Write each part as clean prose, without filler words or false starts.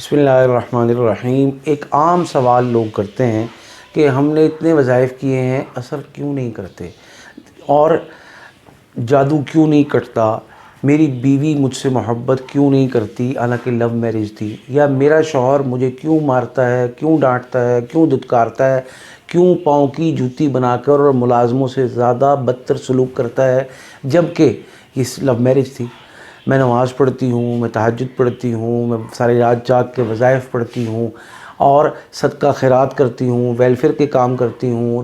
بسم اللہ الرحمن الرحیم۔ ایک عام سوال لوگ کرتے ہیں کہ ہم نے اتنے وظائف کیے ہیں، اثر کیوں نہیں کرتے اور جادو کیوں نہیں کٹتا، میری بیوی مجھ سے محبت کیوں نہیں کرتی حالانکہ لو میرج تھی، یا میرا شوہر مجھے کیوں مارتا ہے، کیوں ڈانٹتا ہے، کیوں دھتکارتا ہے، کیوں پاؤں کی جوتی بنا کر اور ملازموں سے زیادہ بدتر سلوک کرتا ہے جبکہ یہ لو میرج تھی۔ میں نماز پڑھتی ہوں، میں تہجد پڑھتی ہوں، میں ساری رات جاگ کے وظائف پڑھتی ہوں اور صدقہ خیرات کرتی ہوں، ویلفیئر کے کام کرتی ہوں،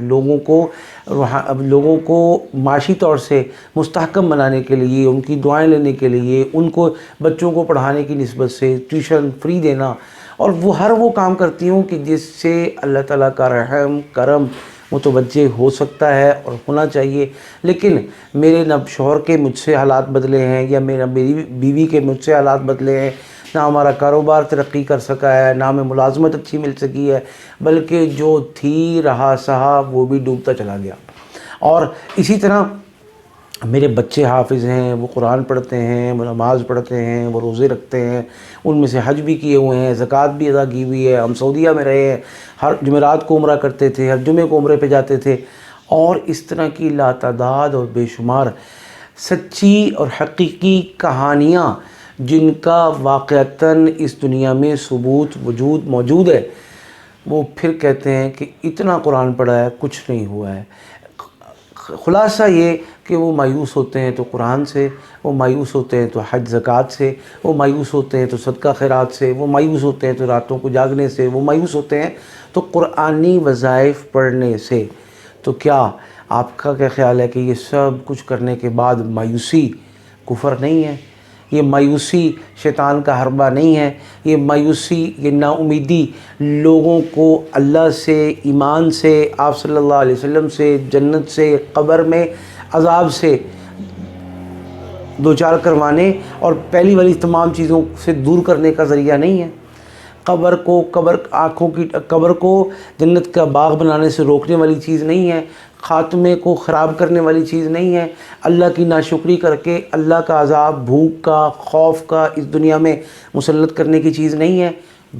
لوگوں کو معاشی طور سے مستحکم بنانے کے لیے، ان کی دعائیں لینے کے لیے، ان کو بچوں کو پڑھانے کی نسبت سے ٹیوشن فری دینا، اور وہ کام کرتی ہوں کہ جس سے اللہ تعالیٰ کا رحم کرم متوجہ ہو سکتا ہے اور ہونا چاہیے۔ لیکن میرے نہ شوہر کے مجھ سے حالات بدلے ہیں، یا میری بیوی کے مجھ سے حالات بدلے ہیں، نہ ہمارا کاروبار ترقی کر سکا ہے، نہ ہمیں ملازمت اچھی مل سکی ہے، بلکہ جو تھی رہا سہا وہ بھی ڈوبتا چلا گیا۔ اور اسی طرح میرے بچے حافظ ہیں، وہ قرآن پڑھتے ہیں، وہ نماز پڑھتے ہیں، وہ روزے رکھتے ہیں، ان میں سے حج بھی کیے ہوئے ہیں، زکوٰۃ بھی ادا کی ہوئی ہے، ہم سعودیہ میں رہے ہیں، ہر جمعرات کو عمرہ کرتے تھے، ہر جمعے کو عمرے پہ جاتے تھے، اور اس طرح کی لاتعداد اور بے شمار سچی اور حقیقی کہانیاں جن کا واقعتاً اس دنیا میں ثبوت موجود ہے، وہ پھر کہتے ہیں کہ اتنا قرآن پڑھا ہے کچھ نہیں ہوا ہے۔ خلاصہ یہ کہ وہ مایوس ہوتے ہیں تو قرآن سے، وہ مایوس ہوتے ہیں تو حج زکوٰۃ سے، وہ مایوس ہوتے ہیں تو صدقہ خیرات سے، وہ مایوس ہوتے ہیں تو راتوں کو جاگنے سے، وہ مایوس ہوتے ہیں تو قرآنی وظائف پڑھنے سے۔ تو کیا آپ کا کیا خیال ہے کہ یہ سب کچھ کرنے کے بعد مایوسی کفر نہیں ہے؟ یہ مایوسی شیطان کا حربہ نہیں ہے؟ یہ مایوسی، یہ نا امیدی لوگوں کو اللہ سے، ایمان سے، آپ صلی اللہ علیہ وسلم سے، جنت سے، قبر میں عذاب سے دوچار کروانے اور پہلی والی تمام چیزوں سے دور کرنے کا ذریعہ نہیں ہے؟ قبر کو جنت کا باغ بنانے سے روکنے والی چیز نہیں ہے، خاتمے کو خراب کرنے والی چیز نہیں ہے، اللہ کی ناشکری کر کے اللہ کا عذاب، بھوک کا، خوف کا اس دنیا میں مسلط کرنے کی چیز نہیں ہے؟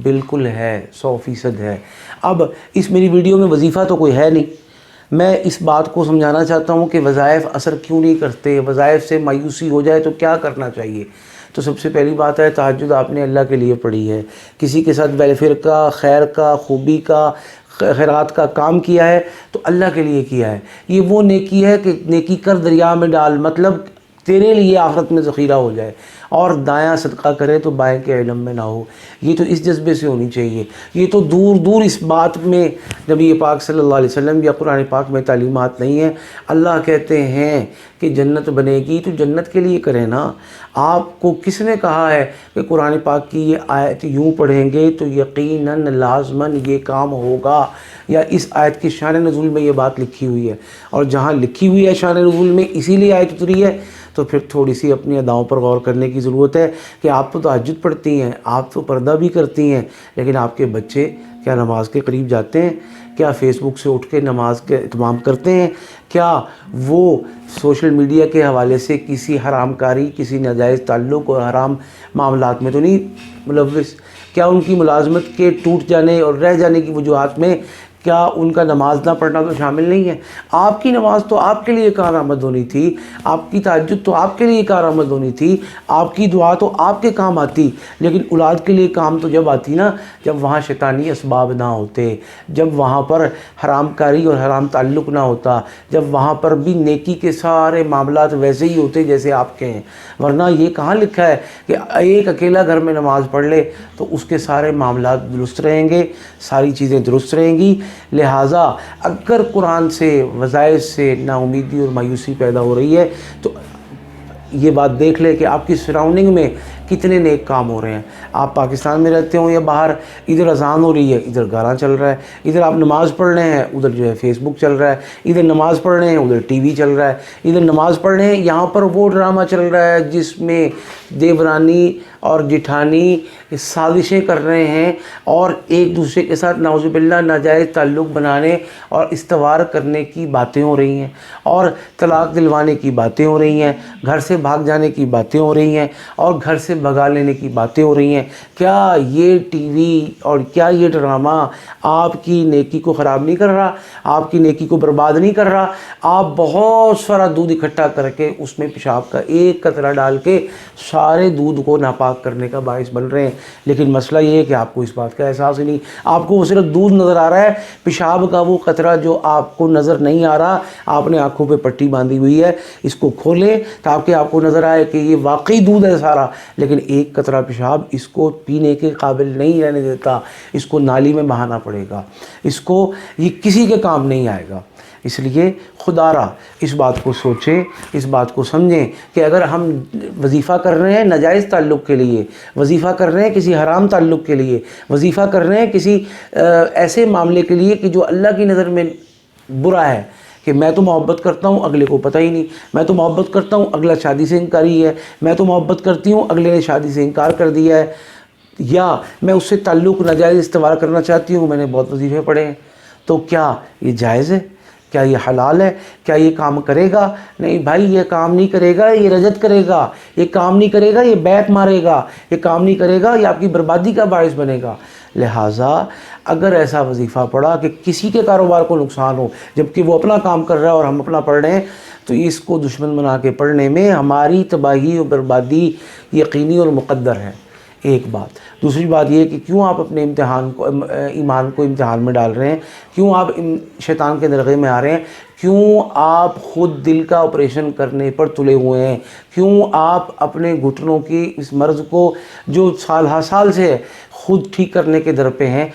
بالکل ہے، 100% ہے۔ اب اس میری ویڈیو میں وظیفہ تو کوئی ہے نہیں، میں اس بات کو سمجھانا چاہتا ہوں کہ وظائف اثر کیوں نہیں کرتے، وظائف سے مایوسی ہو جائے تو کیا کرنا چاہیے۔ تو سب سے پہلی بات ہے، تہجد آپ نے اللہ کے لیے پڑھی ہے، کسی کے ساتھ ویلفیئر کا، خیر کا، خوبی کا، خیرات کا کام کیا ہے تو اللہ کے لیے کیا ہے۔ یہ وہ نیکی ہے کہ نیکی کر دریا میں ڈال، مطلب تیرے لیے آخرت میں ذخیرہ ہو جائے، اور دایاں صدقہ کرے تو بائیں کے علم میں نہ ہو۔ یہ تو اس جذبے سے ہونی چاہیے۔ یہ تو دور دور اس بات میں نبی پاک صلی اللہ علیہ وسلم یا قرآن پاک میں تعلیمات نہیں ہیں۔ اللہ کہتے ہیں کہ جنت بنے گی تو جنت کے لیے کریں نا۔ آپ کو کس نے کہا ہے کہ قرآن پاک کی یہ آیت یوں پڑھیں گے تو یقیناً لازماً یہ کام ہوگا، یا اس آیت کی شان نزول میں یہ بات لکھی ہوئی ہے؟ اور جہاں لکھی ہوئی ہے شان نزول میں اسی لیے آیت اتری ہے، تو پھر تھوڑی سی اپنی اداؤں پر غور کرنے کی ضرورت ہے کہ آپ تو تہجد پڑھتی ہیں، آپ تو پردہ بھی کرتی ہیں، لیکن آپ کے بچے کیا نماز کے قریب جاتے ہیں؟ کیا فیس بک سے اٹھ کے نماز کے اہتمام کرتے ہیں؟ کیا وہ سوشل میڈیا کے حوالے سے کسی حرام کاری، کسی ناجائز تعلق اور حرام معاملات میں تو نہیں ملوث؟ کیا ان کی ملازمت کے ٹوٹ جانے اور رہ جانے کی وجوہات میں کیا ان کا نماز نہ پڑھنا تو شامل نہیں ہے؟ آپ کی نماز تو آپ کے لیے کارآمد ہونی تھی، آپ کی تہجد تو آپ کے لیے کارآمد ہونی تھی، آپ کی دعا تو آپ کے کام آتی، لیکن اولاد کے لیے کام تو جب آتی نا جب وہاں شیطانی اسباب نہ ہوتے، جب وہاں پر حرام کاری اور حرام تعلق نہ ہوتا، جب وہاں پر بھی نیکی کے سارے معاملات ویسے ہی ہوتے جیسے آپ کے ہیں۔ ورنہ یہ کہاں لکھا ہے کہ ایک اکیلا گھر میں نماز پڑھ لے تو اس کے سارے معاملات درست رہیں گے، ساری چیزیں درست رہیں گی؟ لہٰذا اگر قرآن سے، وظائف سے نا امیدی اور مایوسی پیدا ہو رہی ہے تو یہ بات دیکھ لے کہ آپ کی سراؤنڈنگ میں کتنے نیک کام ہو رہے ہیں۔ آپ پاکستان میں رہتے ہوں یا باہر، ادھر اذان ہو رہی ہے، ادھر گانا چل رہا ہے، ادھر آپ نماز پڑھ رہے ہیں، ادھر جو ہے فیس بک چل رہا ہے، ادھر نماز پڑھ رہے ہیں، ادھر ٹی وی چل رہا ہے، ادھر نماز پڑھ رہے ہیں، یہاں پر وہ ڈرامہ چل رہا ہے جس میں دیورانی اور جٹھانی سازشیں کر رہے ہیں اور ایک دوسرے کے ساتھ نعوذ باللہ ناجائز تعلق بنانے اور استوار کرنے کی باتیں ہو رہی ہیں، اور طلاق دلوانے کی باتیں ہو رہی ہیں، گھر سے بھاگ جانے کی باتیں ہو رہی ہیں، اور گھر سے بھگا لینے کی باتیں ہو رہی ہیں۔ کیا یہ ٹی وی اور کیا یہ ڈرامہ آپ کی نیکی کو خراب نہیں کر رہا؟ آپ کی نیکی کو برباد نہیں کر رہا؟ آپ بہت سارا دودھ اکٹھا کر کے اس میں پیشاب کا ایک قطرہ ڈال کے سارے دودھ کو ناپاک کرنے کا باعث بن رہے ہیں، لیکن مسئلہ یہ ہے کہ آپ کو اس بات کا احساس ہی نہیں۔ آپ کو وہ صرف دودھ نظر آ رہا ہے، پیشاب کا وہ قطرہ جو آپ کو نظر نہیں آ رہا، آپ نے آنکھوں پہ پٹی باندھی ہوئی ہے، اس کو کھولیں تاکہ آپ کو نظر آئے کہ یہ واقعی دودھ ہے سارا، لیکن ایک قطرہ پیشاب اس کو پینے کے قابل نہیں رہنے دیتا، اس کو نالی میں بہانا پڑے گا، اس کو یہ کسی کے کام نہیں آئے گا۔ اس لیے خدا را اس بات کو سوچیں، اس بات کو سمجھیں کہ اگر ہم وظیفہ کر رہے ہیں ناجائز تعلق کے لیے، وظیفہ کر رہے ہیں کسی حرام تعلق کے لیے، وظیفہ کر رہے ہیں کسی ایسے معاملے کے لیے کہ جو اللہ کی نظر میں برا ہے، کہ میں تو محبت کرتا ہوں اگلے کو پتہ ہی نہیں، میں تو محبت کرتا ہوں اگلا شادی سے انکاری ہے، میں تو محبت کرتی ہوں اگلے نے شادی سے انکار کر دیا ہے، یا میں اس سے تعلق ناجائز استوار کرنا چاہتی ہوں، میں نے بہت وظیفے پڑھے ہیں، تو کیا یہ جائز ہے؟ کیا یہ حلال ہے؟ کیا یہ کام کرے گا؟ نہیں بھائی، یہ کام نہیں کرے گا، یہ رجت کرے گا، یہ کام نہیں کرے گا، یہ بیک مارے گا، یہ کام نہیں کرے گا، یہ آپ کی بربادی کا باعث بنے گا۔ لہٰذا اگر ایسا وظیفہ پڑا کہ کسی کے کاروبار کو نقصان ہو جبکہ وہ اپنا کام کر رہا ہے اور ہم اپنا پڑھ رہے ہیں، تو اس کو دشمن بنا کے پڑھنے میں ہماری تباہی اور بربادی یقینی اور مقدر ہے۔ ایک بات۔ دوسری بات یہ کہ کیوں آپ اپنے ایمان کو امتحان میں ڈال رہے ہیں؟ کیوں آپ شیطان کے درغے میں آ رہے ہیں؟ کیوں آپ خود دل کا آپریشن کرنے پر تلے ہوئے ہیں؟ کیوں آپ اپنے گھٹنوں کی اس مرض کو جو سال ہا سال سے ہے خود ٹھیک کرنے کے در پہ ہیں؟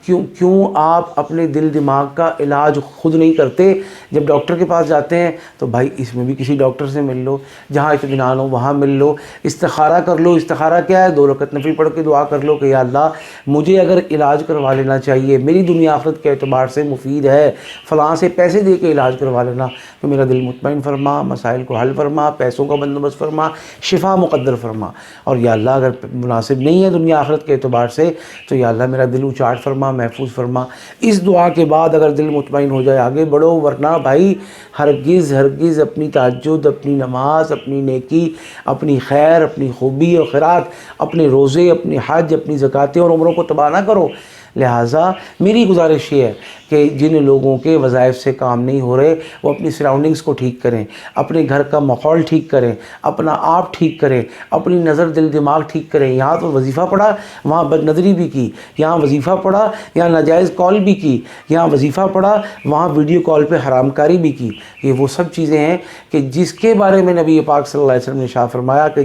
کیوں آپ اپنے دل دماغ کا علاج خود نہیں کرتے؟ جب ڈاکٹر کے پاس جاتے ہیں تو بھائی اس میں بھی کسی ڈاکٹر سے مل لو، جہاں اطمینان ہو وہاں مل لو، استخارہ کر لو۔ استخارہ کیا ہے؟ 2 رکعت نفل پڑھ کے دعا کر لو کہ یا اللہ مجھے اگر علاج کروا لینا چاہیے، میری دنیا آخرت کے اعتبار سے مفید ہے، فلاں سے پیسے دے کے علاج کروا لینا تو میرا دل مطمئن فرما، مسائل کو حل فرما، پیسوں کا بندوبست فرما، شفا مقدر فرما، اور یا اللہ اگر مناسب نہیں ہے دنیا آخرت کے اعتبار سے تو یا اللہ میرا دل اچاٹ فرما، محفوظ فرما۔ اس دعا کے بعد اگر دل مطمئن ہو جائے آگے بڑھو، ورنہ بھائی ہرگز اپنی تہجد، اپنی نماز، اپنی نیکی، اپنی خیر، اپنی خوبی اور خیرات، اپنے روزے، اپنی حج، اپنی زکاتیں اور عمروں کو تباہ نہ کرو۔ لہٰذا میری گزارش یہ ہے کہ جن لوگوں کے وظائف سے کام نہیں ہو رہے وہ اپنی سراؤنڈنگز کو ٹھیک کریں، اپنے گھر کا ماحول ٹھیک کریں، اپنا آپ ٹھیک کریں، اپنی نظر دل دماغ ٹھیک کریں۔ یہاں تو وظیفہ پڑھا وہاں بد نظری بھی کی، یہاں وظیفہ پڑھا یہاں ناجائز کال بھی کی، یہاں وظیفہ پڑھا وہاں ویڈیو کال پہ حرام کاری بھی کی۔ یہ وہ سب چیزیں ہیں کہ جس کے بارے میں نبی پاک صلی اللہ علیہ وسلم نے ارشاد فرمایا کہ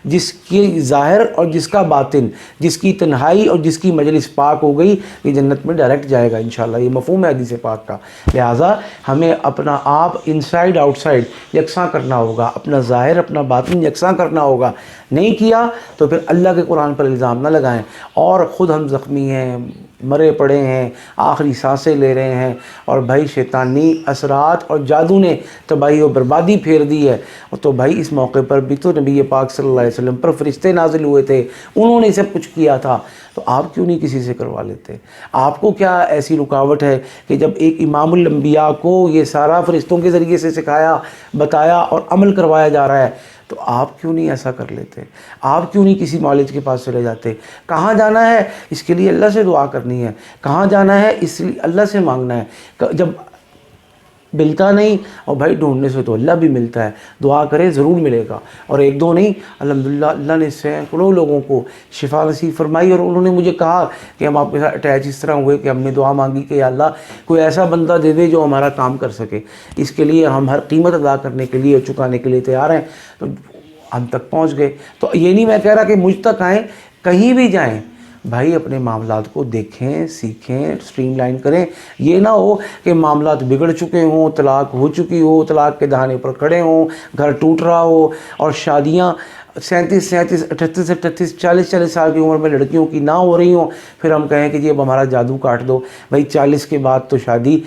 جس کی ظاہر اور جس کا باطن، جس کی تنہائی اور جس کی مجلس پاک ہو گئی، یہ جنت میں ڈائریکٹ جائے گا انشاءاللہ۔ یہ مفہوم ہے حدیث پاک کا۔ لہٰذا ہمیں اپنا آپ انسائیڈ آؤٹ سائڈ یکساں کرنا ہوگا، اپنا ظاہر اپنا باطن یکساں کرنا ہوگا۔ نہیں کیا تو پھر اللہ کے قرآن پر الزام نہ لگائیں، اور خود ہم زخمی ہیں، مرے پڑے ہیں، آخری سانسیں لے رہے ہیں، اور بھائی شیطانی اثرات اور جادو نے تباہی و بربادی پھیر دی ہے۔ تو بھائی اس موقع پر بھی تو نبی پاک صلی اللہ علیہ وسلم پر فرشتے نازل ہوئے تھے، انہوں نے سب کچھ کیا تھا، تو آپ کیوں نہیں کسی سے کروا لیتے؟ آپ کو کیا ایسی رکاوٹ ہے کہ جب ایک امام الانبیاء کو یہ سارا فرشتوں کے ذریعے سے سکھایا، بتایا اور عمل کروایا جا رہا ہے، تو آپ کیوں نہیں ایسا کر لیتے؟ آپ کیوں نہیں کسی معالج کے پاس چلے جاتے؟ کہاں جانا ہے اس کے لیے اللہ سے دعا کرنی ہے، کہاں جانا ہے اس لیے اللہ سے مانگنا ہے۔ جب ملتا نہیں، اور بھائی ڈھونڈنے سے تو اللہ بھی ملتا ہے، دعا کرے ضرور ملے گا۔ اور 1-2 نہیں، الحمدللہ اللہ نے سینکڑوں لوگوں کو شفا نصیب فرمائی، اور انہوں نے مجھے کہا کہ ہم آپ کے ساتھ اٹیچ اس طرح ہوئے کہ ہم نے دعا مانگی کہ یا اللہ کوئی ایسا بندہ دے دے جو ہمارا کام کر سکے، اس کے لیے ہم ہر قیمت ادا کرنے کے لیے چکانے کے لیے تیار ہیں، تو ہم تک پہنچ گئے۔ تو یہ نہیں میں کہہ رہا کہ مجھ تک آئیں، کہیں بھی جائیں بھائی اپنے معاملات کو دیکھیں، سیکھیں، سٹریم لائن کریں۔ یہ نہ ہو کہ معاملات بگڑ چکے ہوں، طلاق ہو چکی ہو، طلاق کے دہانے پر کھڑے ہوں، گھر ٹوٹ رہا ہو، اور شادیاں 37، 38، 40 سال کی عمر میں لڑکیوں کی نہ ہو رہی ہوں، پھر ہم کہیں کہ جی اب ہمارا جادو کاٹ دو۔ بھائی 40 کے بعد تو شادی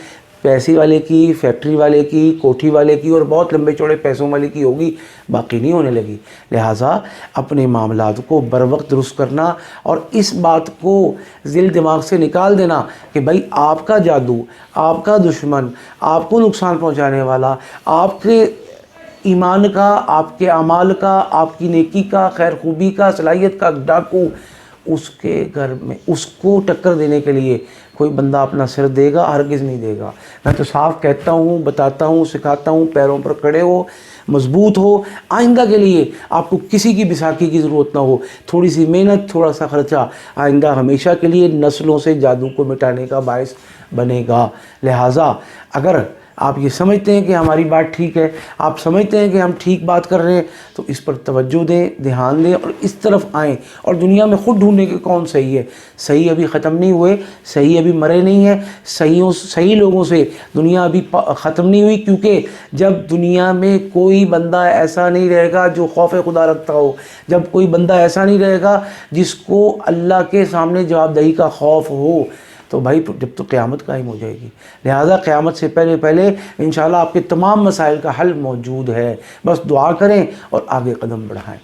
پیسے والے کی، فیکٹری والے کی، کوٹھی والے کی اور بہت لمبے چوڑے پیسوں والے کی ہوگی، باقی نہیں ہونے لگی۔ لہٰذا اپنے معاملات کو بر وقت درست کرنا اور اس بات کو دل دماغ سے نکال دینا کہ بھائی آپ کا جادو، آپ کا دشمن، آپ کو نقصان پہنچانے والا، آپ کے ایمان کا، آپ کے اعمال کا، آپ کی نیکی کا، خیر خوبی کا، صلاحیت کا ڈاکو، اس کے گھر میں اس کو ٹکر دینے کے لیے کوئی بندہ اپنا سر دے گا؟ ہرگز نہیں دے گا۔ میں تو صاف کہتا ہوں، بتاتا ہوں، سکھاتا ہوں، پیروں پر کھڑے ہو، مضبوط ہو، آئندہ کے لیے آپ کو کسی کی بیساکھی کی ضرورت نہ ہو، تھوڑی سی محنت، تھوڑا سا خرچہ آئندہ ہمیشہ کے لیے نسلوں سے جادو کو مٹانے کا باعث بنے گا۔ لہٰذا اگر آپ یہ سمجھتے ہیں کہ ہماری بات ٹھیک ہے، آپ سمجھتے ہیں کہ ہم ٹھیک بات کر رہے ہیں، تو اس پر توجہ دیں، دھیان دیں اور اس طرف آئیں، اور دنیا میں خود ڈھونڈیں کہ کون صحیح ہے۔ صحیح ابھی ختم نہیں ہوئے، صحیح ابھی مرے نہیں ہیں، صحیح لوگوں سے دنیا ابھی ختم نہیں ہوئی، کیونکہ جب دنیا میں کوئی بندہ ایسا نہیں رہے گا جو خوف خدا رکھتا ہو، جب کوئی بندہ ایسا نہیں رہے گا جس کو اللہ کے سامنے جواب دہی کا خوف ہو، تو بھائی جب تو قیامت قائم ہو جائے گی۔ لہٰذا قیامت سے پہلے انشاءاللہ آپ کے تمام مسائل کا حل موجود ہے، بس دعا کریں اور آگے قدم بڑھائیں۔